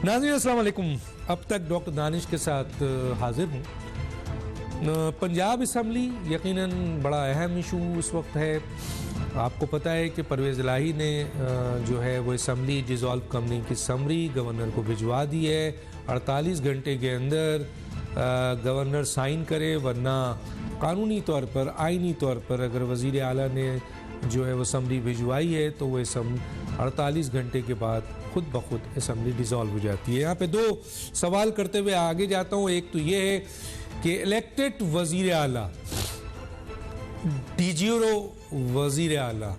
नाज़रीन अस्सलाम वालेकुम। अब तक डॉक्टर दानिश के साथ हाजिर हूँ। पंजाब असम्बली यकीनन बड़ा अहम इशू इस वक्त है। आपको पता है कि परवेज़ इलाही ने जो है वो असम्बली डिज़ोल्व करने की समरी गवर्नर को भिजवा दी है। 48 घंटे के अंदर गवर्नर साइन करे, वरना कानूनी तौर पर, आइनी तौर पर अगर वज़ीर आला ने जो है वो समरी भिजवाई है तो वो 48 घंटे के बाद खुद ब खुद असम्बली डिज़ोल्व हो जाती है। यहाँ पे दो सवाल करते हुए आगे जाता हूँ। एक तो ये है कि इलेक्टेड वज़ीर आला, डीजीरो वज़ीर आला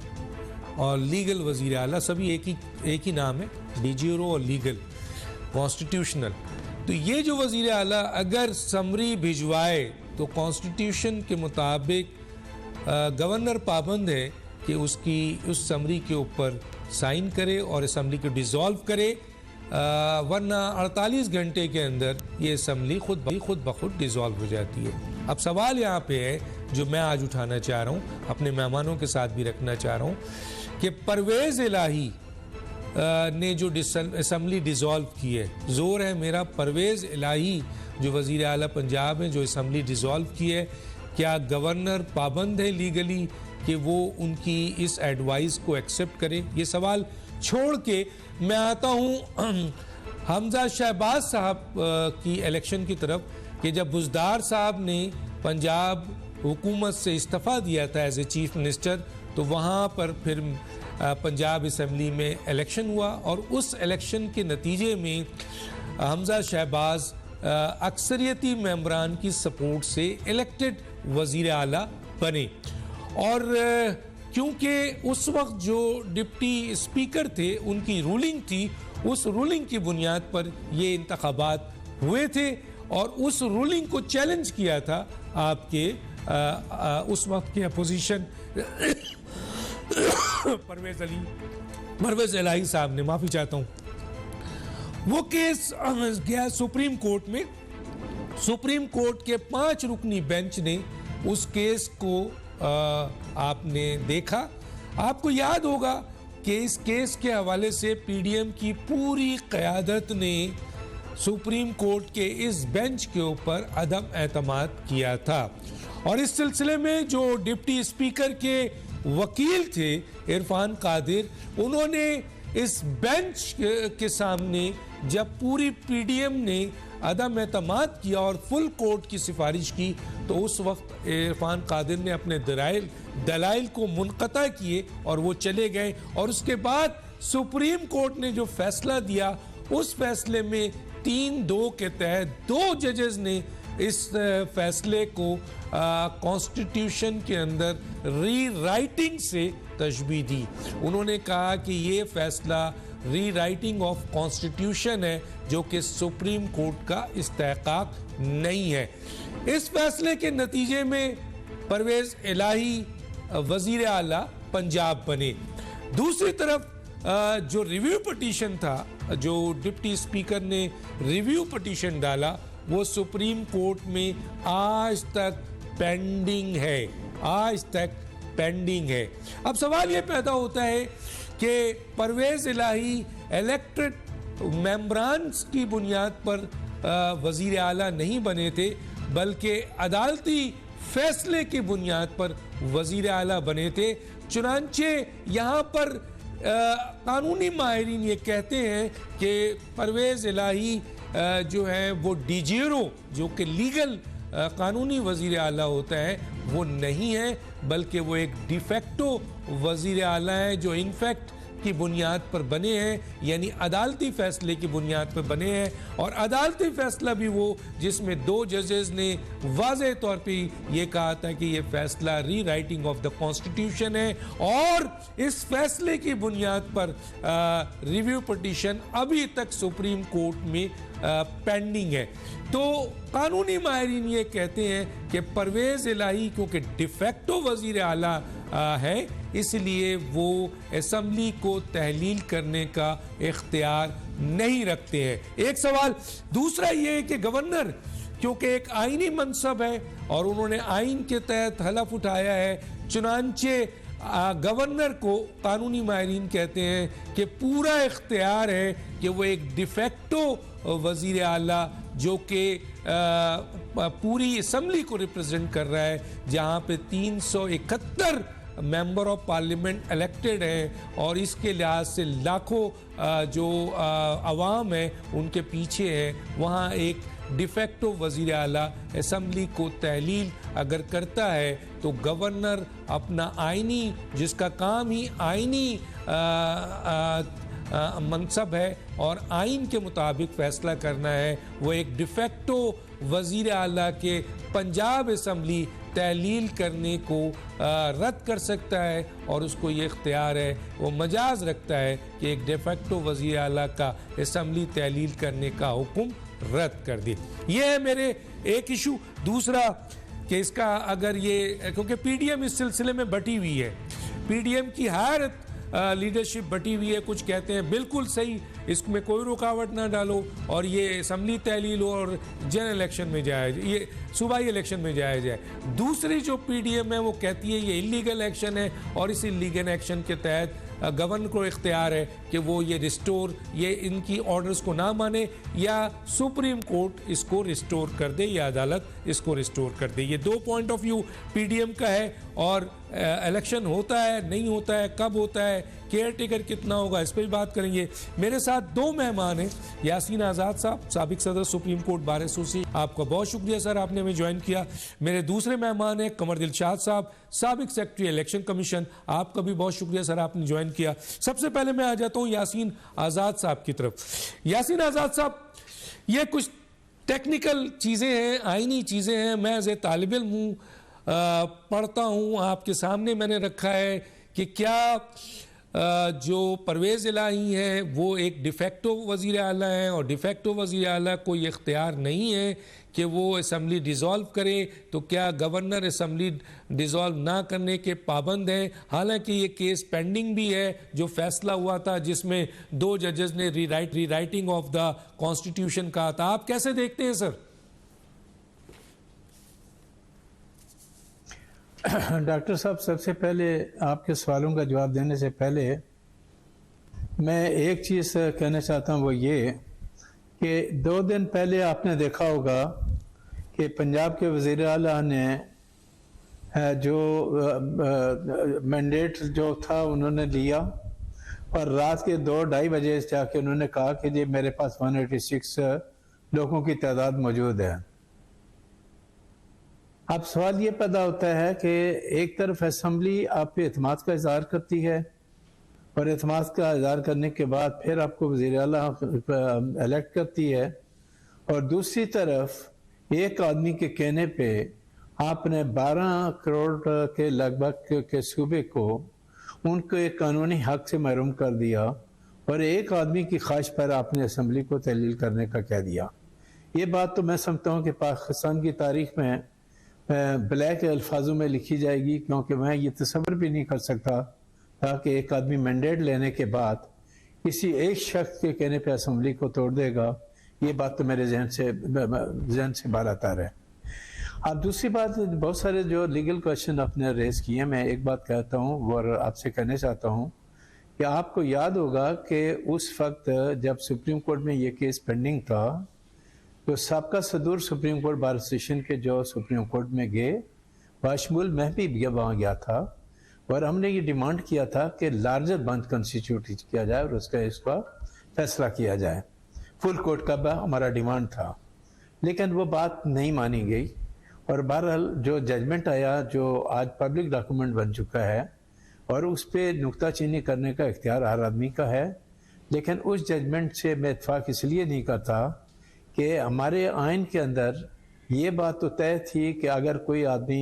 और लीगल वज़ीर आला सभी एक ही नाम है, डीजीरो और लीगल कॉन्स्टिट्यूशनल। तो ये जो वज़ीर आला अगर समरी भिजवाए तो कॉन्स्टिट्यूशन के मुताबिक गवर्नर पाबंद है कि उसकी उस समरी के ऊपर साइन करे और असम्बली को डिज़ोल्व करे, वरना 48 घंटे के अंदर ये असम्बली खुद ब खुद डिज़ोल्व हो जाती है। अब सवाल यहाँ पे है जो मैं आज उठाना चाह रहा हूँ, अपने मेहमानों के साथ भी रखना चाह रहा हूँ कि परवेज़ इलाही ने जो असम्बली डिज़ोल्व की है, ज़ोर है मेरा, परवेज़ इलाही जो वज़ीर आला पंजाब हैं जो असम्बली डिज़ोल्व की है, क्या गवर्नर पाबंद है लीगली कि वो उनकी इस एडवाइस को एक्सेप्ट करे? ये सवाल छोड़ के मैं आता हूँ हमजा शहबाज साहब की इलेक्शन की तरफ कि जब बुज़दार साहब ने पंजाब हुकूमत से इस्तीफ़ा दिया था एज ए चीफ मिनिस्टर, तो वहाँ पर फिर पंजाब असम्बली में इलेक्शन हुआ और उस इलेक्शन के नतीजे में हमजा शहबाज अक्सरियती मेंबरान की सपोर्ट से इलेक्टेड वज़ीर आला बने। और क्योंकि उस वक्त जो डिप्टी स्पीकर थे उनकी रूलिंग थी, उस रूलिंग की बुनियाद पर ये इंतखाबात हुए थे और उस रूलिंग को चैलेंज किया था आपके उस वक्त के अपोजिशन परवेज़ इलाही साहब ने, माफ़ी चाहता हूँ। वो केस गया सुप्रीम कोर्ट में। सुप्रीम कोर्ट के 5 रुकनी बेंच ने उस केस को आपने देखा। आपको याद होगा कि इस केस के हवाले से पीडीएम की पूरी क़यादत ने सुप्रीम कोर्ट के इस बेंच के ऊपर अदम एतमाद किया था और इस सिलसिले में जो डिप्टी स्पीकर के वकील थे इरफान कादिर, उन्होंने इस बेंच के सामने जब पूरी पीडीएम ने अदम एतमाद किया और फुल कोर्ट की सिफारिश की, तो उस वक्त इरफान कादिर ने अपने दलाइल को मुनक़ता किए और वो चले गए। और उसके बाद सुप्रीम कोर्ट ने जो फैसला दिया, उस फैसले में 3-2 के तहत 2 जजेस ने इस फैसले को कॉन्स्टिट्यूशन के अंदर री-राइटिंग से तशबीह दी। उन्होंने कहा कि ये फैसला री-राइटिंग ऑफ कॉन्स्टिट्यूशन है जो कि सुप्रीम कोर्ट का इस्तेहकाक नहीं है। इस फैसले के नतीजे में परवेज़ इलाही वज़ीर आला पंजाब बने। दूसरी तरफ जो रिव्यू पटिशन था, जो डिप्टी स्पीकर ने रिव्यू पटिशन डाला, वो सुप्रीम कोर्ट में आज तक पेंडिंग है, आज तक पेंडिंग है। अब सवाल ये पैदा होता है कि परवेज़ इलाही इलेक्टेड मेंबरान्स की बुनियाद पर वज़ीर आला नहीं बने थे, बल्कि अदालती फैसले की बुनियाद पर वज़ीर आला बने थे। चुनांचे यहाँ पर कानूनी माहिरीन ये कहते हैं कि परवेज़ इलाही जो है वो डीजीरो, जो कि लीगल कानूनी वज़ीर आला होता है, वो नहीं है, बल्कि वो एक डिफेक्टो वज़ीर आला है जो इनफैक्ट की बुनियाद पर बने हैं, यानी अदालती फैसले की बुनियाद पर बने हैं। और अदालती फैसला भी वो जिसमें 2 जजेस ने वाज़ेह तौर पे ये कहा था कि ये फैसला री राइटिंग ऑफ द कॉन्स्टिट्यूशन है और इस फैसले की बुनियाद पर रिव्यू पटिशन अभी तक सुप्रीम कोर्ट में पेंडिंग है। तो कानूनी माहिरीन ये कहते हैं कि परवेज़ इलाही क्योंकि डिफेक्टो वज़ीर आला है, इसलिए वो असम्बली को तहलील करने का इख्तियार नहीं रखते हैं। एक सवाल। दूसरा ये है कि गवर्नर क्योंकि एक आईनी मनसब है और उन्होंने आइन के तहत हलफ उठाया है, चुनांचे गवर्नर को कानूनी माहिरीन कहते हैं कि पूरा इख्तियार है कि वो एक डिफेक्टो वज़ीर आला जो कि पूरी असम्बली को रिप्रेजेंट कर रहा है, जहाँ पे 371 मेंबर ऑफ पार्लियामेंट इलेक्टेड हैं और इसके लिहाज से लाखों जो अवाम है उनके पीछे है, वहाँ एक डिफेक्टो वज़ीर आला असम्बली को तहलील अगर करता है तो गवर्नर अपना आइनी, जिसका काम ही आइनी मनसब है और आइन के मुताबिक फ़ैसला करना है, वो एक डिफेक्टो वज़ीर आला के पंजाब असम्बली तहलील करने को रद्द कर सकता है और उसको ये इख्तियार है, वो मजाज रखता है कि एक डिफेक्टो वज़ीर आला का असम्बली तहलील करने का हुक्म रद्द कर दे। ये है मेरे एक इशू। दूसरा कि इसका अगर ये, क्योंकि पीडीएम इस सिलसिले में बटी हुई है, पीडीएम की हर लीडरशिप बटी हुई है, कुछ कहते हैं बिल्कुल सही, इसमें कोई रुकावट ना डालो और ये असम्बली तहलील हो और जनरल इलेक्शन में जाया जाए, ये सूबाई इलेक्शन में जाया जाए। दूसरी जो पीडीएम है वो कहती है ये इलीगल एक्शन है और इस इलीगल एक्शन के तहत गवर्नर को इख्तियार है कि वो ये रिस्टोर, ये इनकी ऑर्डर्स को ना माने या सुप्रीम कोर्ट इसको रिस्टोर कर दे या अदालत इसको रिस्टोर कर दे। ये दो पॉइंट ऑफ व्यू पीडीएम का है और इलेक्शन होता है नहीं होता है, कब होता है, केयर टेकर कितना होगा, इस पर भी बात करेंगे। मेरे साथ दो मेहमान हैं, यासीन आज़ाद साहब, साबिक सदर सुप्रीम कोर्ट बार एसोसिएशन, आपका बहुत शुक्रिया सर आपने हमें ज्वाइन किया। मेरे दूसरे मेहमान हैं कमर दिलशाद साहब, साबिक सेक्रेटरी इलेक्शन कमीशन, आपका भी बहुत शुक्रिया सर आपने ज्वाइन किया। सबसे पहले मैं आ जाता हूँ यासीन आज़ाद साहब की तरफ। यासीन आज़ाद साहब, ये कुछ टेक्निकल चीज़ें हैं, आइनी चीज़ें हैं, मैं एज ए तालिब इल्म हूँ, पढ़ता हूँ, आपके सामने मैंने रखा है कि क्या जो परवेज़ इलाही हैं वो एक डिफेक्टो वज़ीर आला हैं और डिफेक्टो वज़ीर आला को ये इख्तियार नहीं है कि वो असम्बली डिज़ोल्व करे, तो क्या गवर्नर असम्बली डिज़ोल्व ना करने के पाबंद हैं? हालांकि ये केस पेंडिंग भी है, जो फैसला हुआ था जिसमें 2 जजेस ने रीराइटिंग ऑफ द कॉन्स्टिट्यूशन कहा था। आप कैसे देखते हैं सर? डॉक्टर साहब, सबसे पहले आपके सवालों का जवाब देने से पहले मैं एक चीज़ कहना चाहता हूँ, वो ये कि 2 दिन पहले आपने देखा होगा कि पंजाब के वज़ीर आला ने जो मैंडेट जो था उन्होंने लिया और रात के 2-2:30 बजे जाके उन्होंने कहा कि जी मेरे पास 186 लोगों की तादाद मौजूद है। अब सवाल ये पैदा होता है कि एक तरफ असम्बली आप पे एतमाद का इजहार करती है और एतमाद का इजहार करने के बाद फिर आपको वज़ीर आला इलेक्ट करती है, और दूसरी तरफ एक आदमी के कहने पे आपने 12 करोड़ के लगभग के सूबे को उनको एक कानूनी हक से महरूम कर दिया और एक आदमी की ख्वाहिश पर आपने असम्बली को तहलील करने का कह दिया। ये बात तो मैं समझता हूँ कि पाकिस्तान की तारीख में ब्लैक अल्फाजों में लिखी जाएगी, क्योंकि मैं ये तसव्वुर भी नहीं कर सकता था कि एक आदमी मैंडेट लेने के बाद किसी एक शख्स के कहने पे असम्बली को तोड़ देगा। ये बात तो मेरे जहन से बाहर आता है। अब दूसरी बात, बहुत सारे जो लीगल क्वेश्चन आपने रेज किए, मैं एक बात कहता हूँ और आपसे कहना चाहता हूँ कि आपको याद होगा कि उस वक्त जब सुप्रीम कोर्ट में ये केस पेंडिंग था तो साबका सदूर सुप्रीम कोर्ट बार एसोसिएशन के जो सुप्रीम कोर्ट में गए, बाशमूल मैं भी वहाँ गया था और हमने ये डिमांड किया था कि लार्जर बेंच कंस्टिट्यूट किया जाए और इसका फैसला किया जाए। फुल कोर्ट का हमारा डिमांड था, लेकिन वो बात नहीं मानी गई और बहरहाल जो जजमेंट आया, जो आज पब्लिक डॉक्यूमेंट बन चुका है और उस पर नुक्ताचीनी करने का इख्तियार हर आदमी का है, लेकिन उस जजमेंट से मैं इत्फाक इसलिए नहीं करता कि हमारे आइन के अंदर ये बात तो तय थी कि अगर कोई आदमी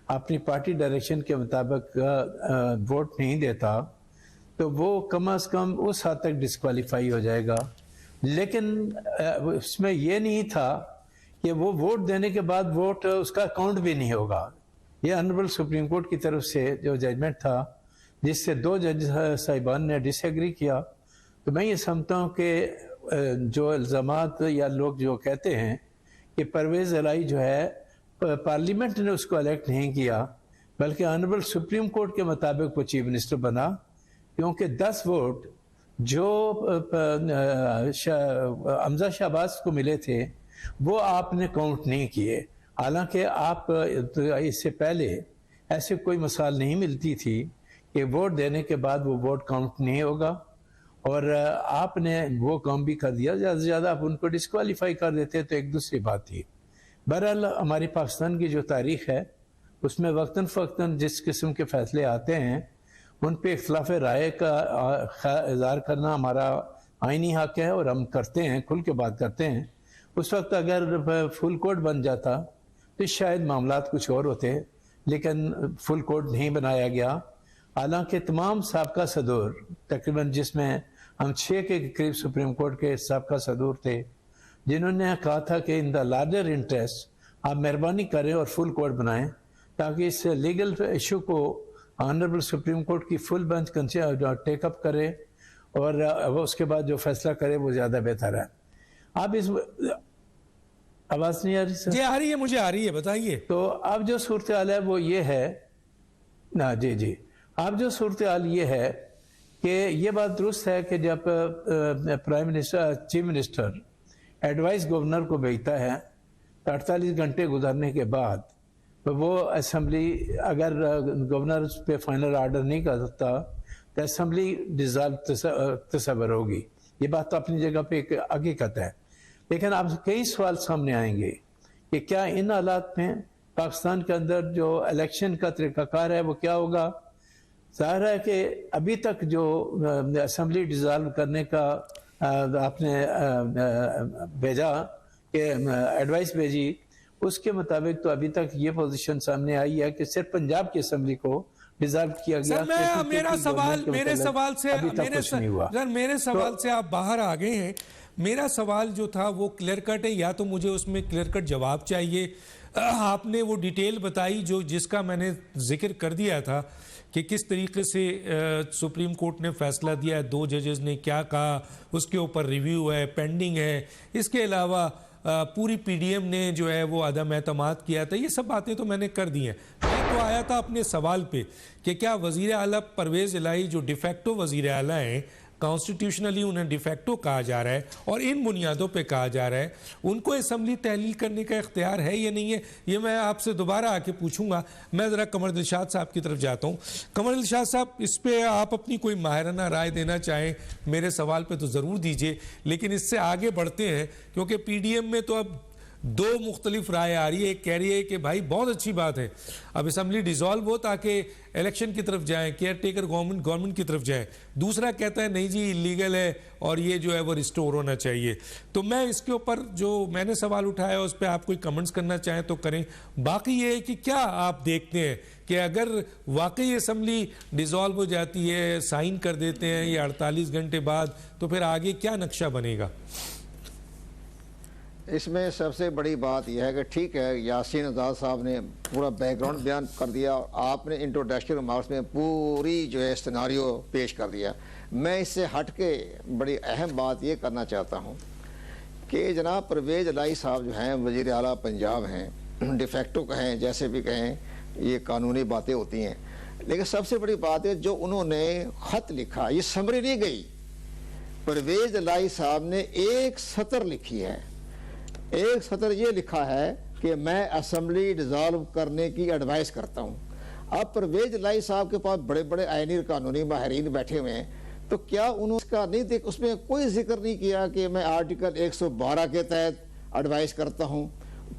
अपनी पार्टी डायरेक्शन के मुताबिक वोट नहीं देता तो वो कम अज़ कम उस हद तक डिस्क्वालीफाई हो जाएगा। लेकिन उसमें ये नहीं था कि वो वोट देने के बाद वोट उसका काउंट भी नहीं होगा। ये ऑनरेबल सुप्रीम कोर्ट की तरफ से जो जजमेंट था, जिससे 2 जज साहिबान ने डिसएग्री किया, तो मैं ये समझता हूँ कि जो इल्ज़ामात या लोग जो कहते हैं कि परवेज़ इलाही जो है पार्लियामेंट ने उसको इलेक्ट नहीं किया, बल्कि ऑनरेबल सुप्रीम कोर्ट के मुताबिक वो चीफ मिनिस्टर बना, क्योंकि 10 वोट जो हमजा शहबाज को मिले थे वो आपने काउंट नहीं किए। हालांकि आप इससे पहले ऐसे कोई मिसाल नहीं मिलती थी कि वोट देने के बाद वो वोट काउंट नहीं होगा, और आपने वो काम भी कर दिया। ज़्यादा से ज़्यादा आप उनको डिस्क्वालीफाई कर देते तो एक दूसरी बात थी। बहरहाल हमारी पाकिस्तान की जो तारीख है उसमें वक्तन फ़क्तन जिस किस्म के फैसले आते हैं उन पे इख्तिलाफ राय का इज़हार करना हमारा आइनी हक है और हम करते हैं, खुल के बात करते हैं। उस वक्त अगर फुल कोर्ट बन जाता तो शायद मामलात कुछ और होते, लेकिन फुल कोर्ट नहीं बनाया गया। हालांकि तमाम साबका सदूर, तकरीबन जिसमें हम 6 के करीब सुप्रीम कोर्ट के साबका सदूर थे, जिन्होंने कहा था कि इन द लार्जर इंटरेस्ट आप मेहरबानी करें और फुल कोर्ट बनाएं ताकि इस लीगल इशू को ऑनरेबल सुप्रीम कोर्ट की फुल बेंच टेकअप करे और उसके बाद जो फैसला करे वो ज़्यादा बेहतर है। आप इस आवाज़ नहीं आ रही सर? जी आ रही है, मुझे आ रही है, बताइए। तो अब जो सूरत हाल है वो ये है ना, जी जी, अब जो सूरत हाल ये है कि ये बात दुरुस्त है कि जब prime minister, chief minister advice governor को भेजता है तो 48 घंटे गुजरने के बाद तो वो असम्बली, अगर गवर्नर पे फाइनल ऑर्डर नहीं कर सकता तो असम्बली डिज़ाल्व तस्वर होगी। ये बात तो अपनी जगह पे एक हकीकत है, लेकिन अब कई सवाल सामने आएंगे कि क्या इन हालात में पाकिस्तान के अंदर जो इलेक्शन का तरीक़ाकार है वो क्या होगा। ज़ाहिर है कि अभी तक जो असम्बली डिज़ाल्व करने का आपने भेजा कि एडवाइस भेजी, उसके मुताबिक तो अभी तक ये पोजीशन सामने आई है कि सिर्फ पंजाब की असम्बली को डिज़ाल्व किया गया। सर मेरे सवाल से आप बाहर आ गए हैं। मेरा सवाल जो था वो क्लियर कट है, या तो मुझे उसमें क्लियर कट जवाब चाहिए। आपने वो डिटेल बताई जो जिसका मैंने जिक्र कर दिया था कि किस तरीके से सुप्रीम कोर्ट ने फैसला दिया है, 2 जजेस ने क्या कहा, उसके ऊपर रिव्यू है, पेंडिंग है। इसके अलावा पूरी पीडीएम ने जो है वो अदम एतमाद किया था। ये सब बातें तो मैंने कर दी हैं। मैं तो आया था अपने सवाल पे कि क्या वज़ीर आला परवेज़ इलाही जो डिफेक्टो वज़ीर आला हैं, कॉन्स्टिट्यूशनली उन्हें डिफेक्टो कहा जा रहा है और इन बुनियादों पे कहा जा रहा है, उनको असम्बली तहलील करने का इख्तियार है या नहीं है, ये मैं आपसे दोबारा आके पूछूंगा। मैं ज़रा कमर दिलशाद साहब की तरफ जाता हूँ। कमर दिलशाद साहब, इस पे आप अपनी कोई माहिराना राय देना चाहें मेरे सवाल पे तो ज़रूर दीजिए, लेकिन इससे आगे बढ़ते हैं क्योंकि पीडीएम में तो अब 2 मुख्तलिफ राय आ रही है। एक कह रही है कि भाई बहुत अच्छी बात है, अब असम्बली डिज़ोल्व हो ताकि इलेक्शन की तरफ जाएं, केयर टेकर गवर्नमेंट की तरफ जाएं। दूसरा कहता है नहीं जी इलीगल है और ये जो है वो रिस्टोर होना चाहिए। तो मैं इसके ऊपर जो मैंने सवाल उठाया उस पर आप कोई कमेंट्स करना चाहें तो करें। बाकी ये है कि क्या आप देखते हैं कि अगर वाकई असम्बली डिज़ोल्व हो जाती है, साइन कर देते हैं ये 48 घंटे बाद, तो फिर आगे क्या नक्शा बनेगा? इसमें सबसे बड़ी बात यह है कि ठीक है, यासीन आज़ाद साहब ने पूरा बैकग्राउंड बयान कर दिया और आपने इंट्रोडक्शन रिमार्क्स में पूरी जो है सिनेरियो पेश कर दिया। मैं इससे हट के बड़ी अहम बात ये करना चाहता हूँ कि जनाब परवेज़ इलाही साहब जो हैं वज़ीर आला पंजाब हैं, डिफेक्टो कहें जैसे भी कहें, ये कानूनी बातें होती हैं, लेकिन सबसे बड़ी बात है जो उन्होंने ख़त लिखा, ये समरी नहीं गई। परवेज़ इलाही साहब ने एक सतर लिखी है, एक सतर ये लिखा है कि मैं असम्बली डिज़ोल्व करने की एडवाइस करता हूँ। अब परवेज़ इलाही साहब के पास बड़े बड़े आईनी कानूनी माहिरीन बैठे हुए हैं, तो क्या उन्होंने इसका नहीं देख, उसमें कोई जिक्र नहीं किया कि मैं आर्टिकल 112 के तहत एडवाइस करता हूँ,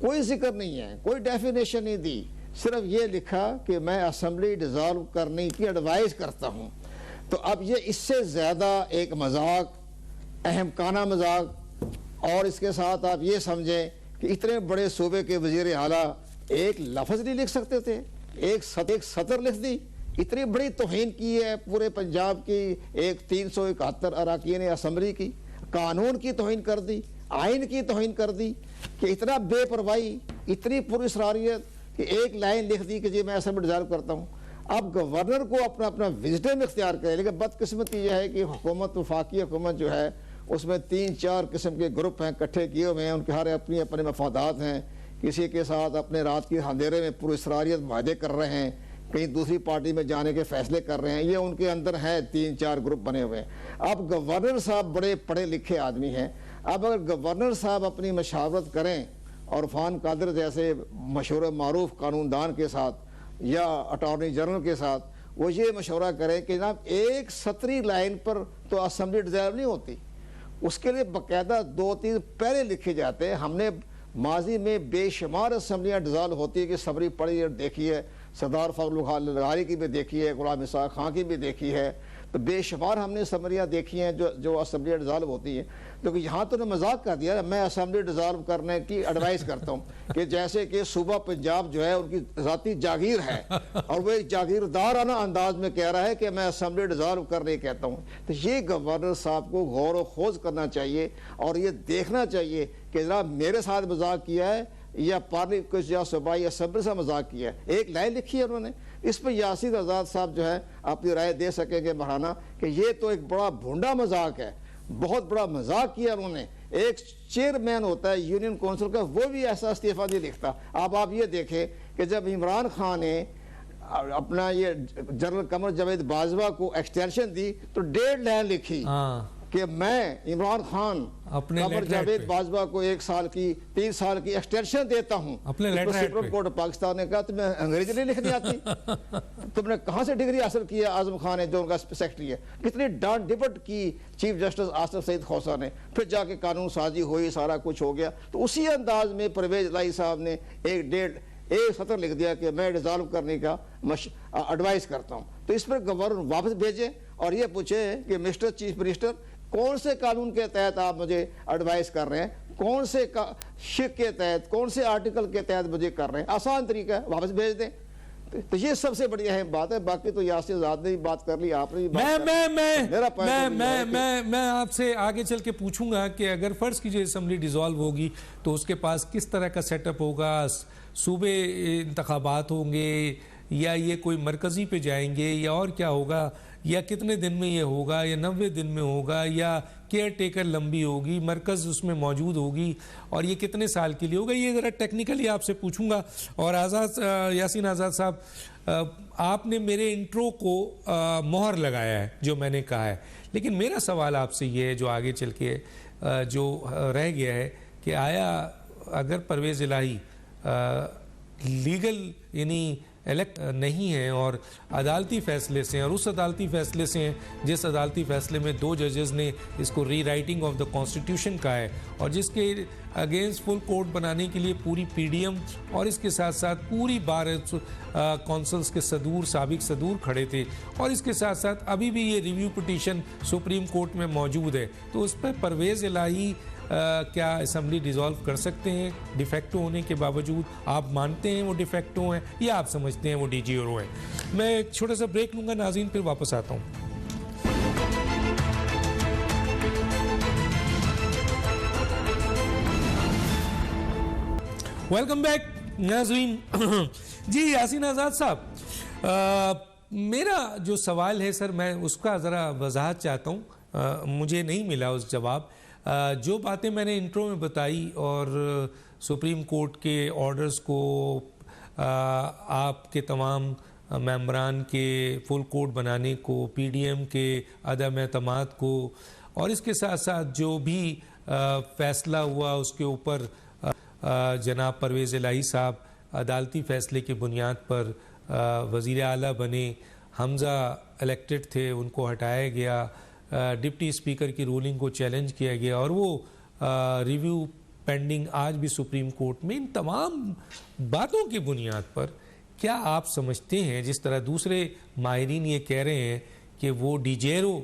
कोई जिक्र नहीं है, कोई डेफिनेशन नहीं दी, सिर्फ ये लिखा कि मैं असम्बली डिज़ोल्व करने की एडवाइस करता हूँ। तो अब ये इससे ज़्यादा एक मजाक, अहमकाना मजाक, और इसके साथ आप ये समझें कि इतने बड़े सूबे के वज़ीर आला एक लफ्ज़ नहीं लिख सकते थे, एक सतर लिख दी। इतनी बड़ी तौहीन की है पूरे पंजाब की एक 371 अरकान असम्बली की, कानून की तौहीन कर दी, आइन की तौहीन कर दी, कि इतना बेपरवाही, इतनी पुरस्रारियत कि एक लाइन लिख दी कि जी मैं असम्बली डिज़ोल्व करता हूँ। अब गवर्नर को अपना अपना विजडम इख्तियार करे, लेकिन बदकिस्मती यह है कि हुकूमत, वफाकी हुकूमत जो है उसमें 3-4 किस्म के ग्रुप हैं, इकट्ठे किए हुए हैं, उनके हर अपनी अपने मफादात हैं। किसी के साथ अपने रात के अंधेरे में पुरस्रारियत वादे कर रहे हैं, कहीं दूसरी पार्टी में जाने के फैसले कर रहे हैं, ये उनके अंदर है 3-4 ग्रुप बने हुए हैं। अब गवर्नर साहब बड़े पढ़े लिखे आदमी हैं, अब अगर गवर्नर साहब अपनी मशावरत करें और इरफान कादर जैसे मशहूर मारूफ कानूनदान के साथ या अटॉर्नी जनरल के साथ वो ये मशवरा करें कि जनाब एक 17 लाइन पर तो असम्बली डिज़ाल्व नहीं होती, उसके लिए बाकायदा 2-3 पैरे लिखे जाते हैं। हमने माजी में बेशुमार असम्बलियाँ डिज़ाल्व होती है कि सबरी पढ़ी और देखी है, सरदार फजल लगारी की भी देखी है, गुलाम इसाक खां की भी देखी है, तो बेशुमार हमने असम्बलियाँ देखी हैं जो असम्बलियाँ डिज़ाल्व होती हैं। तो यहाँ तो ने मजाक कर दिया, मैं असम्बली डिज़ाल्व करने की एडवाइस करता हूँ कि जैसे कि सूबा पंजाब जो है उनकी ज़ाती जागीर है और वो एक जागीरदाराना अंदाज में कह रहा है कि मैं असम्बली डिज़ाल्व करने कहता हूँ। तो ये गवर्नर साहब को गौर व खोज करना चाहिए और ये देखना चाहिए कि जनाब मेरे साथ मजाक किया है या पार्लियामेंट या सूबाई असम्बली से मजाक किया है। एक लाइन लिखी है उन्होंने, इस पर यासीर आज़ाद साहब जो है अपनी राय दे सकेंगे महाराना कि ये तो एक बड़ा भूंडा मजाक है, बहुत बड़ा मजाक किया उन्होंने। एक चेयरमैन होता है यूनियन काउंसिल का, वो भी ऐसा इस्तीफा नहीं लिखता। अब आप ये देखें कि जब इमरान खान ने अपना ये जनरल कमर जावेद बाजवा को एक्सटेंशन दी तो 1.5 लाइन लिखी कि मैं इमरान खान अपने कमर जावेद बाजवा को 1 साल की 3 साल की एक्सटेंशन देता हूं। सुप्रीम कोर्ट पाकिस्तान ने कहा तुम्हें अंग्रेजी नहीं लिखनी आती, तुमने कहां से डिग्री हासिल की है? आजम खान है जो उनका सेक्रेटरी है, कितनी डांट डिपट की चीफ जस्टिस आसिफ सईद खौसा ने, फिर जाके कानून साजी हुई, सारा कुछ हो गया। तो उसी अंदाज में परवेज इलाही साहब ने एक सत्र लिख दिया कि मैं डिजॉल्व करने का एडवाइस करता हूं। तो इस पर गवर्नर वापस भेजें और ये पूछे कि मिस्टर चीफ मिनिस्टर कौन से कानून के तहत आप मुझे एडवाइस कर रहे हैं, कौन से शिक के तहत, कौन से आर्टिकल के तहत मुझे कर रहे हैं। आसान तरीका है, वापस भेज दें। तो ये सबसे बड़ी अहम बात है। बाकी तो यासिर आज़ाद ने भी बात कर ली, आपने भी मैं आपसे आगे चल के पूछूंगा कि अगर फर्ज कीजिए असेंबली डिसॉल्व होगी तो उसके पास किस तरह का सेटअप होगा, सूबे इंतखाबात होंगे या ये कोई मरकजी पे जाएंगे या और क्या होगा, या कितने दिन में ये होगा या 90 दिन में होगा या केयर टेकर लंबी होगी, मरकज़ उसमें मौजूद होगी और ये कितने साल के लिए होगा, ये ज़रा टेक्निकली आपसे पूछूंगा। और यासीन आज़ाद साहब, आपने मेरे इंट्रो को मोहर लगाया है जो मैंने कहा है, लेकिन मेरा सवाल आपसे ये है जो आगे चल के जो रह गया है कि आया अगर परवेज़ इलाही लीगल यानी इलेक्ट नहीं है और अदालती फ़ैसले से, और उस अदालती फ़ैसले से जिस अदालती फ़ैसले में 2 जजेस ने इसको रीराइटिंग ऑफ द कॉन्स्टिट्यूशन कहा है और जिसके अगेंस्ट फुल कोर्ट बनाने के लिए पूरी पीडीएम और इसके साथ साथ पूरी बार कौंसल्स के साबिक सदूर खड़े थे, और इसके साथ साथ अभी भी ये रिव्यू पिटीशन सुप्रीम कोर्ट में मौजूद है, तो उस पर परवेज़ इलाही क्या असेंबली डिसॉल्व कर सकते हैं डिफेक्टो होने के बावजूद? आप मानते हैं वो डिफेक्टो हैं या आप समझते हैं वो डीजीओ हैं? मैं एक छोटा सा ब्रेक लूँगा नाज़रीन, फिर वापस आता हूँ। वेलकम बैक नाज़रीन। जी यासीन आज़ाद साहब, मेरा जो सवाल है सर, मैं उसका ज़रा वजाहत चाहता हूँ, मुझे नहीं मिला उस जवाब। जो बातें मैंने इंट्रो में बताई और सुप्रीम कोर्ट के ऑर्डर्स को आपके तमाम मेंबरान के फुल कोर्ट बनाने को, पीडीएम के अदम एतमाद को, और इसके साथ साथ जो भी फैसला हुआ उसके ऊपर जनाब परवेज़ इलाही साहब अदालती फ़ैसले की बुनियाद पर वज़ीर आला बने, हमज़ा इलेक्टेड थे, उनको हटाया गया, डिप्टी स्पीकर की रूलिंग को चैलेंज किया गया और वो रिव्यू पेंडिंग आज भी सुप्रीम कोर्ट में। इन तमाम बातों की बुनियाद पर क्या आप समझते हैं, जिस तरह दूसरे माहिरीन ये कह रहे हैं कि वो डीजेरो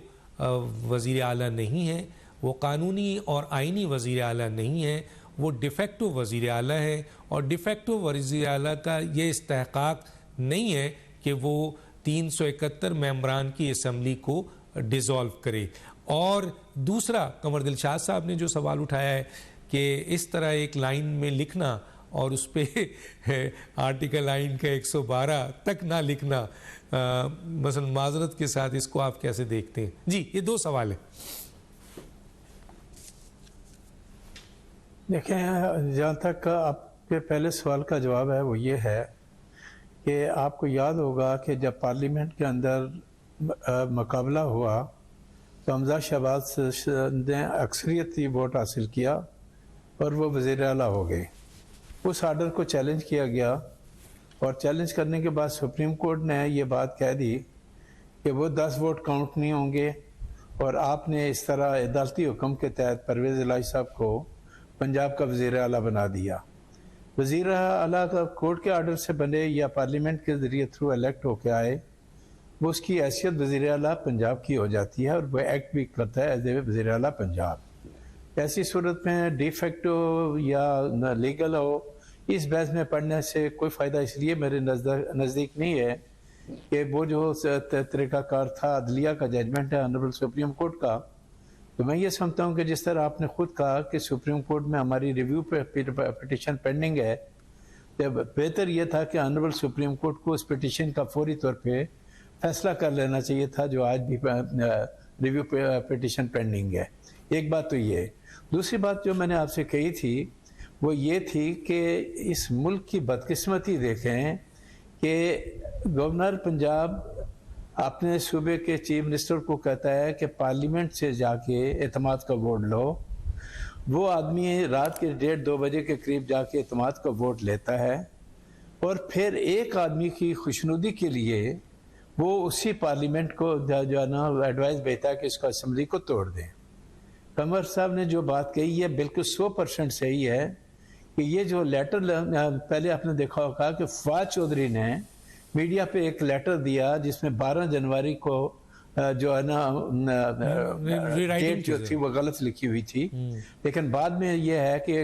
वज़ीर आला नहीं है, वो कानूनी और आइनी वज़ीर आला नहीं है, वो डिफेक्टो वज़ीर आला है, और डिफेक्टो वज़ीर आला का ये इस्तेहकाक नहीं है कि वो 371 मेंबरान की असम्बली को डिसॉल्व करे। और दूसरा, कमर दिलशाद साहब ने जो सवाल उठाया है कि इस तरह एक लाइन में लिखना और उस पर आर्टिकल लाइन का 112 तक ना लिखना, मसलन माजरत के साथ, इसको आप कैसे देखते हैं? जी, ये 2 सवाल है। देखें, जहाँ तक आपके पहले सवाल का जवाब है वो ये है कि आपको याद होगा कि जब पार्लियामेंट के अंदर मुकाबला हुआ तो हमजा शहबाज ने अक्सरियती वोट हासिल किया और वो वज़ीर आला हो गए। उस आर्डर को चैलेंज किया गया और चैलेंज करने के बाद सुप्रीम कोर्ट ने ये बात कह दी कि वो 10 वोट काउंट नहीं होंगे और आपने इस तरह अदालती हुक्म के तहत परवेज़ इलाही साहब को पंजाब का वज़ीर आला बना दिया। वज़ीर आला का कोर्ट के आर्डर से बने या पार्लियामेंट के ज़रिए थ्रू इलेक्ट होकर आए, वो उसकी हैसियत वज़ीर आला पंजाब की हो जाती है और वह एक्ट भी करता है एज ए वज़ीर आला पंजाब। ऐसी सूरत में डिफेक्टो या लीगल हो, इस बहस में पढ़ने से कोई फ़ायदा इसलिए मेरे नज़दीक नहीं है कि वो जो तरीक़ाकार था अदलिया का जजमेंट है ऑनरेबल सुप्रीम कोर्ट का, तो मैं ये समझता हूँ कि जिस तरह आपने खुद कहा कि सुप्रीम कोर्ट में हमारी रिव्यू पिटिशन पेंडिंग है, तो बेहतर ये था कि ऑनरेबल सुप्रीम कोर्ट को उस पिटिशन का फौरी तौर पे फैसला कर लेना चाहिए था जो आज भी रिव्यू पिटिशन पेंडिंग है। एक बात तो ये। दूसरी बात जो मैंने आपसे कही थी वो ये थी कि इस मुल्क की बदकिस्मती देखें कि गवर्नर पंजाब अपने सूबे के चीफ मिनिस्टर को कहता है कि पार्लियामेंट से जाके एतमाद का वोट लो। वो आदमी रात के 1:30-2 बजे के करीब जाके एतमाद का वोट लेता है और फिर एक आदमी की खुशनुदी के लिए वो उसी पार्लियामेंट को जो है ना एडवाइस भेजता है कि इसको असम्बली को तोड़ दें। कमर साहब ने जो बात कही है बिल्कुल 100% सही है कि ये जो लेटर पहले आपने देखा होगा कि फवाद चौधरी ने मीडिया पे एक लेटर दिया जिसमें 12 जनवरी को जो है ना डेट जो थी वो गलत लिखी हुई थी, लेकिन बाद में ये है कि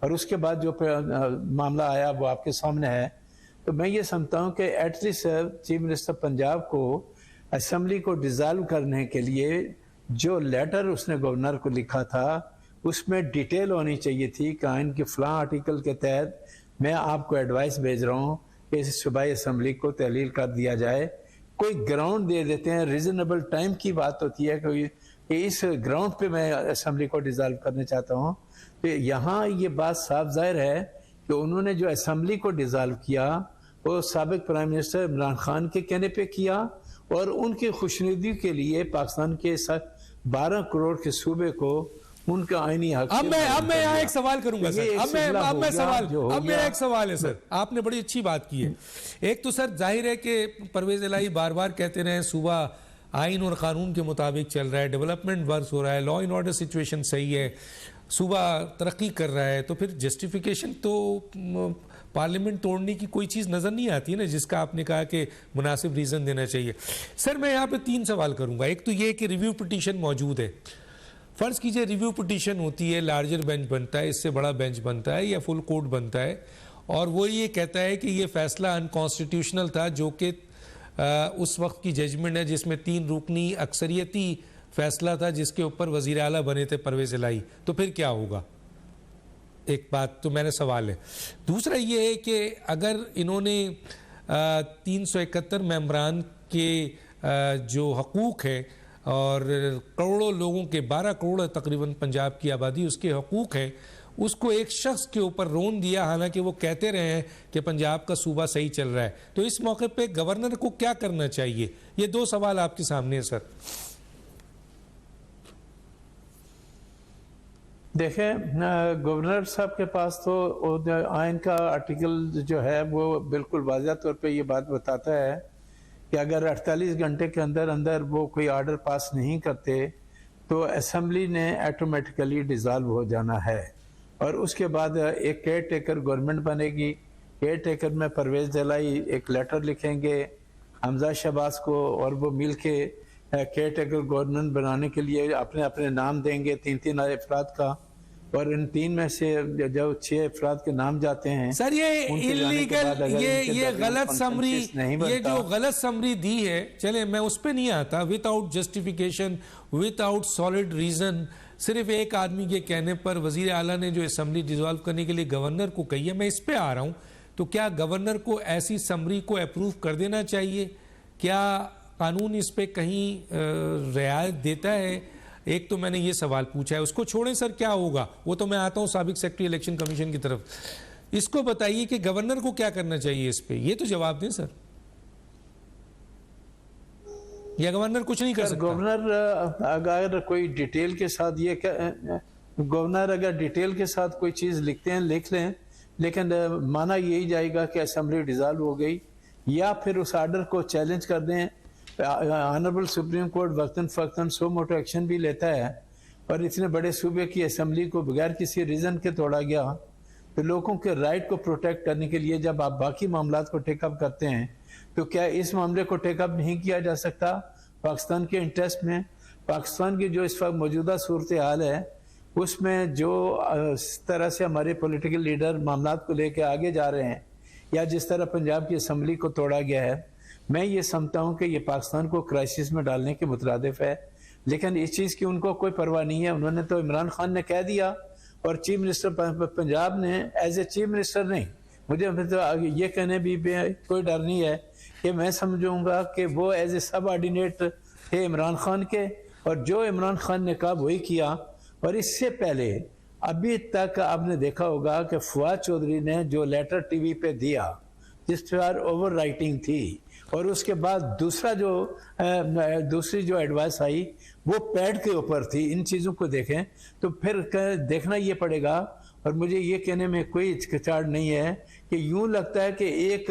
और उसके बाद जो मामला आया वो आपके सामने है। तो मैं ये समझता हूँ कि एटलीस्ट चीफ मिनिस्टर पंजाब को असम्बली को डिज़ाल्व करने के लिए जो लेटर उसने गवर्नर को लिखा था उसमें डिटेल होनी चाहिए थी कि आइन के फलां आर्टिकल के तहत मैं आपको एडवाइस भेज रहा हूँ कि इस सूबाई असम्बली को तहलील कर दिया जाए। कोई ग्राउंड दे देते हैं, रीजनेबल टाइम की बात होती है कि इस ग्राउंड पे मैं असम्बली को डिज़ाल्व करना चाहता हूँ। तो यहाँ ये बात साफ जाहिर है कि उन्होंने जो असम्बली को डिज़ाल्व किया वो साबिक प्राइम मिनिस्टर इमरान खान के कहने पे किया और उनकी खुशनुदी के लिए पाकिस्तान के 12 करोड़ के सूबे को उनका आईनी हक। अब मैं यहाँ एक सवाल करूंगा सर। अब मेरा एक सवाल है सर, आपने बड़ी अच्छी बात की है। एक तो सर जाहिर है कि परवेज इलाही बार बार कहते रहे सूबा आइन और कानून के मुताबिक चल रहा है, डेवलपमेंट वर्क हो रहा है, लॉ एंड ऑर्डर सिचुएशन सही है, सूबा तरक्की कर रहा है, तो फिर जस्टिफिकेशन तो पार्लियामेंट तोड़ने की कोई चीज़ नज़र नहीं आती है ना, जिसका आपने कहा कि मुनासिब रीज़न देना चाहिए। सर मैं यहाँ पे 3 सवाल करूँगा। एक तो ये कि रिव्यू पिटीशन मौजूद है, फ़र्ज़ कीजिए रिव्यू पिटीशन होती है, लार्जर बेंच बनता है, इससे बड़ा बेंच बनता है या फुल कोर्ट बनता है और वो ये कहता है कि ये फ़ैसला अनकॉन्स्टिट्यूशनल था, जो कि उस वक्त की जजमेंट है जिसमें 3 रुकनी अक्सरियती फ़ैसला था जिसके ऊपर वज़ीर आला बने थे परवेज़ इलाही, तो फिर क्या होगा? एक बात तो मेरा सवाल है। दूसरा ये है कि अगर इन्होंने 371 मेंबरान के जो हकूक़ है और करोड़ों लोगों के 12 करोड़ तकरीबन पंजाब की आबादी उसके हकूक़ है, उसको एक शख्स के ऊपर रोन दिया, हालांकि वो कहते रहे हैं कि पंजाब का सूबा सही चल रहा है, तो इस मौके पे गवर्नर को क्या करना चाहिए? ये 2 सवाल आपके सामने है सर। देखें, गवर्नर साहब के पास तो आइन का आर्टिकल जो है वो बिल्कुल वाज़ेह तौर पे ये बात बताता है कि अगर 48 घंटे के अंदर अंदर वो कोई आर्डर पास नहीं करते तो असम्बली ने ऑटोमेटिकली डिज़ाल्व हो जाना है और उसके बाद एक केयर टेकर गवर्नमेंट बनेगी। केयर टेकर में परवेज़ इलाही एक लेटर लिखेंगे हमजा शहबाज को और वो मिल के केयर टेकर गवर्नमेंट बनाने के लिए अपने अपने नाम देंगे 3-3 अफराद का, और इन 3 में से जब 6 अफराद के नाम जाते हैं सर ये इलीगल, ये गलत समरी, ये जो गलत समरी दी है, चले मैं उस पर नहीं आता, without justification, without solid reason, सिर्फ एक आदमी के कहने पर वजीर आला ने जो असम्बली डिसॉल्व करने के लिए गवर्नर को कही है, मैं इस पे आ रहा हूँ, तो क्या गवर्नर को ऐसी समरी को अप्रूव कर देना चाहिए? क्या कानून इस पे कहीं रियायत देता है? एक तो मैंने ये सवाल पूछा है, उसको छोड़ें सर क्या होगा, वो तो मैं आता हूँ साबिक सेक्रेटरी इलेक्शन कमीशन की तरफ। इसको बताइए कि गवर्नर को क्या करना चाहिए इस पे, ये तो जवाब दें सर। या गवर्नर कुछ नहीं कर सकता? गवर्नर अगर कोई डिटेल के साथ गवर्नर अगर डिटेल के साथ कोई चीज़ लिखते हैं लिख लें, लेकिन माना यही जाएगा कि असेंबली डिसॉल्व हो गई, या फिर उस आर्डर को चैलेंज कर दें। ऑनरेबल सुप्रीम कोर्ट वक्तन फ़क्तन सो मोटो एक्शन भी लेता है, और इतने बड़े सूबे की असेंबली को बगैर किसी रीज़न के तोड़ा गया, तो लोगों के राइट को प्रोटेक्ट करने के लिए जब आप बाकी मामला को टेकअप करते हैं, तो क्या इस मामले को टेकअप नहीं किया जा सकता पाकिस्तान के इंटरेस्ट में? पाकिस्तान की जो इस वक्त मौजूदा सूरत हाल है, उसमें जो इस तरह से हमारे पॉलिटिकल लीडर मामला को लेकर आगे जा रहे हैं, या जिस तरह पंजाब की असम्बली को तोड़ा गया है, मैं ये समझता हूँ कि ये पाकिस्तान को क्राइसिस में डालने के मुतरादिफ है। लेकिन इस चीज़ की उनको कोई परवाह नहीं है। उन्होंने तो इमरान खान ने कह दिया, और चीफ मिनिस्टर पंजाब ने एज ए चीफ मिनिस्टर नहीं, मुझे तो ये कहने भी कोई डर नहीं है कि मैं समझूंगा कि वो एज ए सब ऑर्डिनेट थे इमरान खान के, और जो इमरान खान ने कहा वही किया। और इससे पहले अभी तक आपने देखा होगा कि फवाद चौधरी ने जो लेटर टीवी पे दिया जिस पर ओवर राइटिंग थी, और उसके बाद दूसरी जो एडवाइस आई वो पैड के ऊपर थी। इन चीज़ों को देखें तो फिर देखना ये पड़ेगा। और मुझे ये कहने में कोई हिचकिचाहट नहीं है कि यूं लगता है कि एक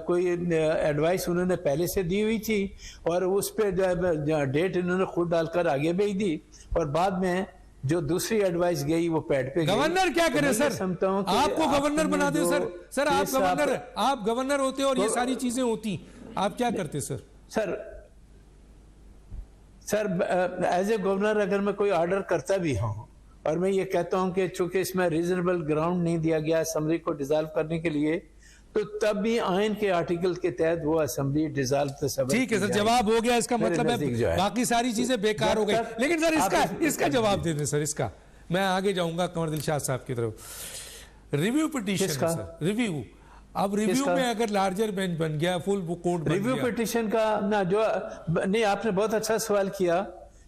कोई एडवाइस उन्होंने पहले से दी हुई थी, और उस पर डेट इन्होंने खुद डालकर आगे भेज दी, और बाद में जो दूसरी एडवाइस गई वो पैड पे गवर्नर क्या करे सर? समझता हूं कि आपको गवर्नर बना दे सर आप गवर्नर होते और ये सारी चीजें होती, आप क्या करते sir? Sir as a governor अगर मैं कोई ऑर्डर करता भी हूं, और मैं ये कहता हूं कि चूंकि इसमें रीजनेबल ग्राउंड नहीं दिया गया असेंबली को डिसॉल्व करने के लिए, तो तब भी आइन के आर्टिकल के तहत वो असेंबली डिसॉल्व। ठीक है सर, जवाब हो गया। इसका मतलब है बाकी सारी चीजें बेकार हो गई। लेकिन सर इसका जवाब दे दें सर। इसका मैं आगे जाऊंगा कमर दिलशाद साहब की तरफ। रिव्यू पिटीशन सर, रिव्यू, अब रिव्यू में अगर लार्जर बेंच बन गया, फुल कोर्ट रिव्यू पिटीशन का ना जो नहीं, आपने बहुत अच्छा सवाल किया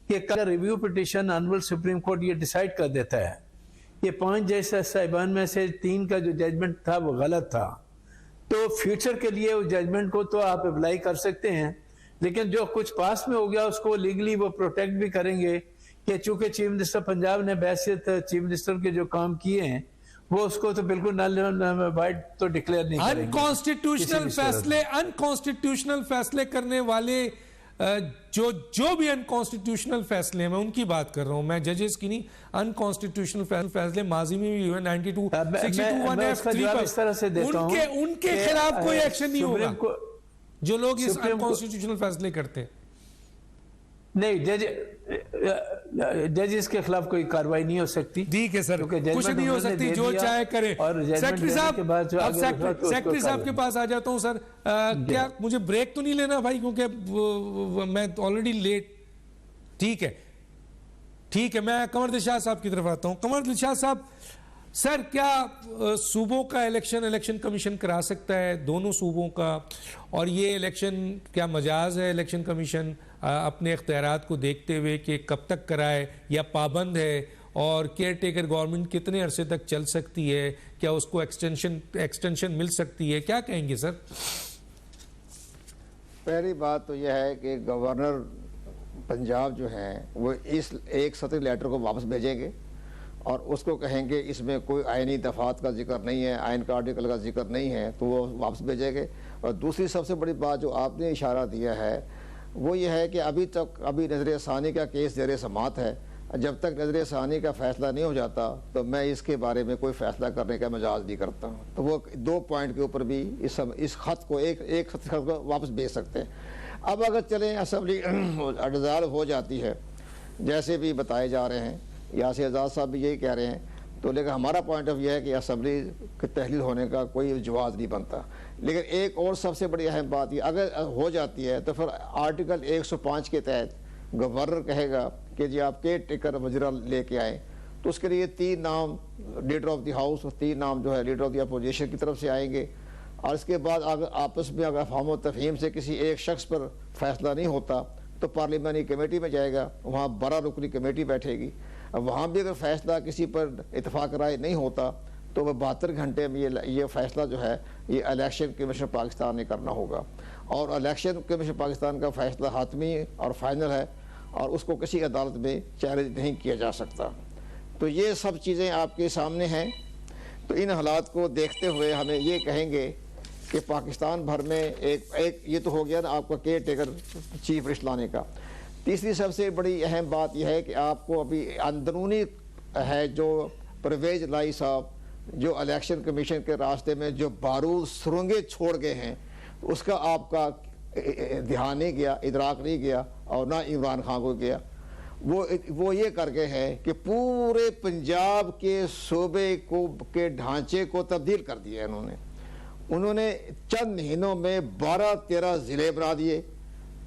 कि review petition honourable supreme court ये डिसाइड कर देता है कि 5 जज साहिबान में से 3 का जो जजमेंट था वो गलत था, तो फ्यूचर के लिए उस जजमेंट को तो आप अप्लाई कर सकते हैं, लेकिन जो कुछ पास में हो गया उसको लीगली वो प्रोटेक्ट भी करेंगे कि चूंकि चीफ मिनिस्टर पंजाब ने बहैसियत चीफ मिनिस्टर के जो काम किए हैं वो उसको तो बिल्कुल वाइड तो डिक्लेयर नहीं करेंगे। अनकॉन्स्टिट्यूशनल फैसले करने वाले जो भी अनकॉन्स्टिट्यूशनल फैसले हैं, मैं उनकी बात कर रहा हूं, मैं जजेस की नहीं। अनकॉन्स्टिट्यूशनल फैसले माजी में भी हुए 92 62 उनके खिलाफ कोई एक्शन नहीं होगा जो लोग इस अनकॉन्स्टिट्यूशनल फैसले करते हैं। नहीं, जजेस के खिलाफ कोई कार्रवाई नहीं हो सकती। ठीक है सर, कुछ नहीं हो सकती, जो चाहे करे। सेक्रेटरी साहब के पास आ जाता हूं सर। क्या मुझे ब्रेक तो नहीं लेना भाई, क्योंकि मैं ऑलरेडी लेट। ठीक है, मैं कमर दिलशाद साहब की तरफ आता हूं। कमर दिलशाद साहब, सर क्या सूबों का इलेक्शन कमीशन करा सकता है, दोनों सूबों का? और ये इलेक्शन क्या मजाज है इलेक्शन कमीशन अपने इख्तियारात को देखते हुए कि कब तक कराए, या पाबंद है? और केयर टेकर गवर्नमेंट कितने अरसे तक चल सकती है? क्या उसको एक्सटेंशन मिल सकती है? क्या कहेंगे सर? पहली बात तो यह है कि गवर्नर पंजाब जो है वो इस एक सत्र लेटर को वापस भेजेंगे और उसको कहेंगे इसमें कोई आइनी दफात का जिक्र नहीं है, आइन का आर्टिकल का जिक्र नहीं है, तो वो वापस भेजेंगे। और दूसरी सबसे बड़ी बात जो आपने इशारा दिया है वो ये है कि अभी नजर सानी का केस ज़ेर समाअत है। जब तक नजर सानी का फैसला नहीं हो जाता तो मैं इसके बारे में कोई फैसला करने का मजाज नहीं करता। तो वो 2 पॉइंट के ऊपर भी इस खत को एक खत को वापस भेज सकते हैं। अब अगर चलें असेंबली डिसॉल्व हो जाती है जैसे भी बताए जा रहे हैं, यासिर आज़ाद साहब भी यही कह रहे हैं, तो लेकिन हमारा पॉइंट ऑफ व्यू है कि असेंबली के तहलील होने का कोई जवाब नहीं बनता। लेकिन एक और सबसे बड़ी अहम बात ये, अगर हो जाती है तो फिर आर्टिकल 105 के तहत गवर्नर कहेगा कि जी आप केयर टेकर वज़ीरा लेके आए, तो उसके लिए 3 नाम लीडर ऑफ द हाउस और 3 नाम जो है लीडर ऑफ द अपोजिशन की तरफ से आएंगे। और इसके बाद अगर आपस में अगर फ़हम व तफ़हीम से किसी एक शख्स पर फैसला नहीं होता तो पार्लियामानी कमेटी में जाएगा, वहाँ 12 रुकनी कमेटी बैठेगी। अब वहाँ भी अगर फैसला किसी पर इतफाक़ राय नहीं होता तो वह 72 घंटे में ये फैसला जो है ये इलेक्शन कमीशन पाकिस्तान ने करना होगा, और इलेक्शन कमीशन पाकिस्तान का फैसला हातमी और फाइनल है और उसको किसी अदालत में चैलेंज नहीं किया जा सकता। तो ये सब चीज़ें आपके सामने हैं। तो इन हालात को देखते हुए हमें ये कहेंगे कि पाकिस्तान भर में एक ये तो हो गया ना आपका केयर टेकर चीफ लिस्ट लाने का। तीसरी सबसे बड़ी अहम बात यह है कि आपको अभी अंदरूनी है जो परवेज लाई साहब जो इलेक्शन कमीशन के रास्ते में जो बारूद सुरंगें छोड़ गए हैं उसका आपका ध्यान नहीं गया, इदराक नहीं गया, और ना इमरान खान को गया। वो ये कर गए हैं कि पूरे पंजाब के सूबे को के ढांचे को तब्दील कर दिया उन्होंने चंद महीनों में 12-13 ज़िले बना दिए,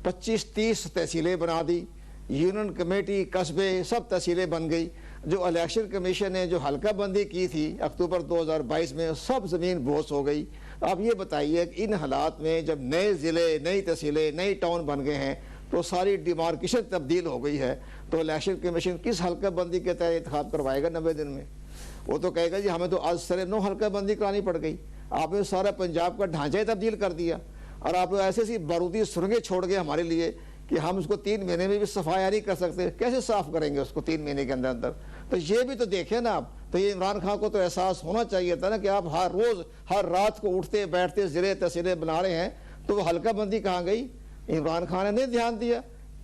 25-30 तहसीलें बना दी, यूनियन कमेटी कस्बे सब तहसीलें बन गई। जो इलेक्शन कमीशन ने जो हल्का बंदी की थी अक्टूबर 2022 में सब ज़मीन बोस हो गई। आप ये बताइए कि इन हालात में जब नए ज़िले, नई तहसीलें, नई टाउन बन गए हैं तो सारी डिमार्केशन तब्दील हो गई है, तो इलेक्शन कमीशन किस हल्का बंदी के तहत इंतखाब करवाएगा 90 दिन में? वो तो कहेगा जी हमें तो आज सरे 9 हल्का बंदी करानी पड़ गई, आपने सारा पंजाब का ढांचा ही तब्दील कर दिया, और आप ऐसे ऐसी बारूदी सुरंगें छोड़ गए हमारे लिए कि हम उसको 3 महीने में भी सफाया नहीं कर सकते। कैसे साफ करेंगे उसको 3 महीने के अंदर अंदर? तो ये भी तो देखें ना आप। तो ये इमरान खान को तो एहसास होना चाहिए था ना कि आप हर रोज़ हर रात को उठते बैठते ज़िले तहसीलें बना रहे हैं, तो वो हल्का बंदी कहाँ गई? इमरान खान ने नहीं ध्यान दिया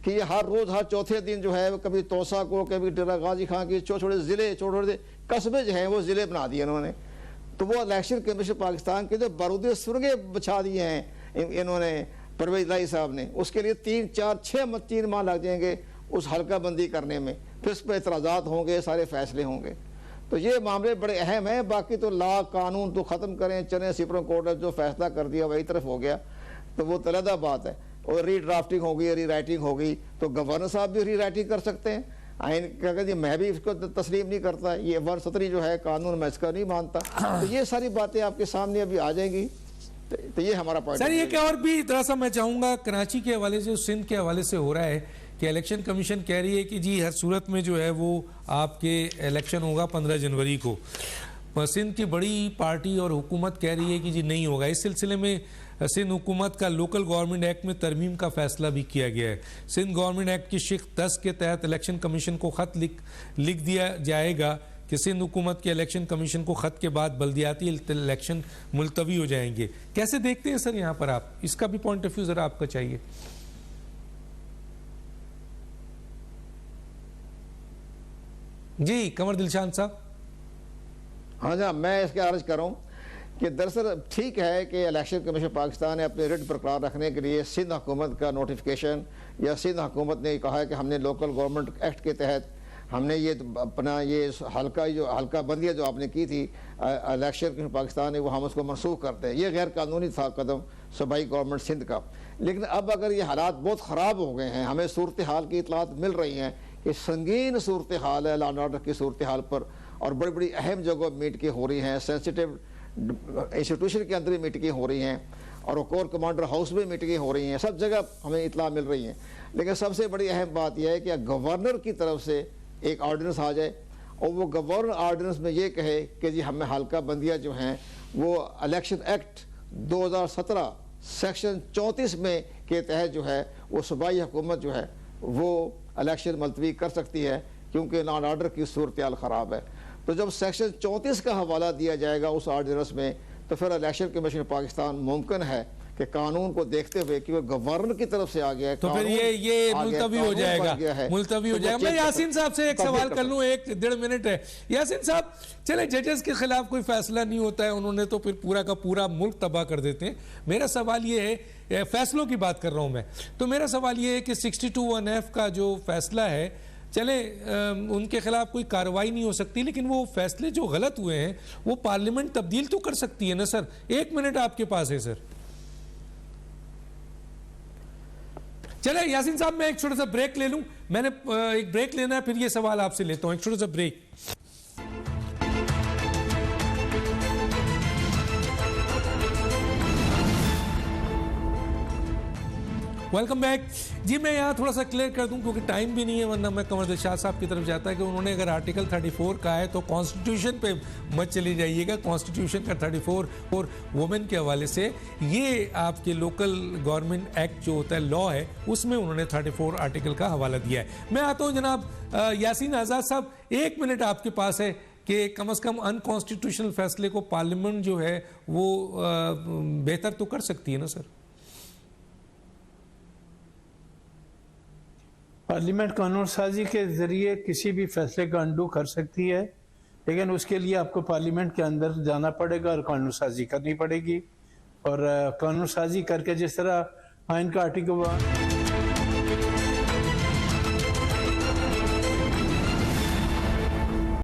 कि ये हर रोज़ हर चौथे दिन जो है कभी तोसा को, कभी डेरा गाजी खां की छोटे छोटे ज़िले, छोटे छोटे कस्बे जो हैं वो ज़िले बना दिए इन्होंने। तो वो इलेक्शन कमीशन पाकिस्तान के जो बारूदी सुरंगें बिछा दिए हैं इन्होंने परवेज लाई साहब ने, उसके लिए 3 माह लग जाएंगे उस हल्का बंदी करने में, फिर उस पर एतराज़ात होंगे, सारे फैसले होंगे। तो ये मामले बड़े अहम हैं। बाकी तो लॉ कानून तो ख़त्म करें, चले सुप्रीम कोर्ट ने जो फैसला कर दिया वही तरफ हो गया, तो वो तलदा बात है। और रीड्राफ्टिंग हो गई, री राइटिंग हो गई, तो गवर्नर साहब भी री राइटिंग कर सकते हैं। आइन कहकर जी मैं भी इसको तस्लीम नहीं करता, ये 170 जो है कानून मैं इसका नहीं मानता। तो ये सारी बातें आपके सामने अभी आ जाएंगी। तो ये हमारा पॉइंट सर। ये क्या और भी थोड़ा सा मैं चाहूंगा कराची के हवाले से, सिंध के हवाले से हो रहा है कि इलेक्शन कमीशन कह रही है कि जी हर सूरत में जो है वो आपके इलेक्शन होगा 15 जनवरी को। सिंध की बड़ी पार्टी और हुकूमत कह रही है कि जी नहीं होगा। इस सिलसिले में सिंध हुकूमत का लोकल गवर्नमेंट एक्ट में तरमीम का फैसला भी किया गया है। सिंध गवर्नमेंट एक्ट की शिक 10 के तहत इलेक्शन कमीशन को खत लिख दिया जाएगा कि सिंध हुकूमत के इलेक्शन कमीशन को खत के बाद बल्दियाती इलेक्शन मुलतवी हो जाएंगे। कैसे देखते हैं सर यहाँ पर आप? इसका भी पॉइंट ऑफ व्यू जरा आपका चाहिए। जी कमर दिलशान साहब। हाँ जी, मैं इसके अर्ज कर रहा हूँ कि दरअसल ठीक है कि इलेक्शन कमीशन पाकिस्तान ने अपने रिट बरकरार रखने के लिए सिंध हुकूमत का नोटिफिकेशन, या सिंध हुकूमत ने कहा है कि हमने लोकल गवर्नमेंट एक्ट के तहत हमने ये अपना ये हल्का बंदियाँ जो आपने की थी इलेक्शन कमीशन पाकिस्तान ने, वो हम उसको मनसूख करते हैं। ये गैर कानूनी था कदम सूबाई गवर्नमेंट सिंध का। लेकिन अब अगर ये हालात बहुत ख़राब हो गए हैं, हमें सूरत हाल की इतलात मिल रही हैं कि संगीन सूरत हाल है लॉ एंड ऑर्डर की सूरत हाल पर, और बड़ी बड़ी अहम जगह मीटिंगें हो रही हैं, सेंसिटिव इंस्टीट्यूशन के अंदर भी मीटिंगें हो रही हैं, और कोर कमांडर हाउस में मीटिंगें हो रही हैं, सब जगह हमें इतला मिल रही हैं। लेकिन सबसे बड़ी अहम बात यह है कि गवर्नर की तरफ से एक ऑर्डिनेंस आ जाए और वो गवर्नर ऑर्डिनेंस में ये कहे कि जी हमें हल्का बंदियाँ जो हैं वो इलेक्शन एक्ट 2017 सेक्शन 34 में के तहत जो है वो सूबाई हुकूमत जो है वो इलेक्शन मुलतवी कर सकती है, क्योंकि लॉ एंड ऑर्डर की सूरत हाल ख़राब है। तो जब सेक्शन 34 का हवाला दिया जाएगा उस ऑर्डिनेंस में, तो फिर इलेक्शन कमीशन पाकिस्तान मुमकिन है कि कानून को देखते हुए कि वो गवर्नर की तरफ से आ गया है, तो फिर ये मुलतवी हो जाएगा, मुलतवी हो जाएगा। मैं यासीन साहब से एक सवाल कर लूं, 1-1.5 मिनट है। यासीन साहब, चले जजेस के खिलाफ कोई फैसला नहीं होता है, उन्होंने तो फिर पूरा का पूरा मुल्क तबाह कर देते हैं। मेरा सवाल ये है, फैसलों की बात कर रहा हूं मैं, तो मेरा सवाल ये है कि 62(1)(f) का जो फैसला है, चले उनके खिलाफ कोई कार्रवाई नहीं हो सकती, लेकिन वो फैसले जो गलत हुए हैं वो पार्लियामेंट तब्दील तो कर सकती है ना सर। 1 मिनट आपके पास है सर। चले यासीन साहब, मैं एक छोटा सा ब्रेक ले लूं, मैंने एक ब्रेक लेना है, फिर ये सवाल आपसे लेता हूं, एक छोटा सा ब्रेक। वेलकम बैक जी। मैं यहाँ थोड़ा सा क्लियर कर दूं क्योंकि टाइम भी नहीं है, वरना मैं कमर शाह साहब की तरफ जाता है कि उन्होंने अगर आर्टिकल 34 का है तो कॉन्स्टिट्यूशन पे मत चली जाइएगा। कॉन्स्टिट्यूशन का 34 और वुमेन के हवाले से ये आपके लोकल गवर्नमेंट एक्ट जो होता है, लॉ है, उसमें उन्होंने 34 आर्टिकल का हवाला दिया है। मैं आता हूँ जनाब यासीन आज़ाद साहब, 1 मिनट आपके पास है कि कम से कम अनकॉन्स्टिट्यूशनल फैसले को पार्लियामेंट जो है वो बेहतर तो कर सकती है ना सर? पार्लियामेंट कानून साजी के जरिए किसी भी फैसले का अंडू कर सकती है, लेकिन उसके लिए आपको पार्लियामेंट के अंदर जाना पड़ेगा और कानून साजी करनी पड़ेगी। और कानून साजी करके जिस तरह आइन का आर्टिकल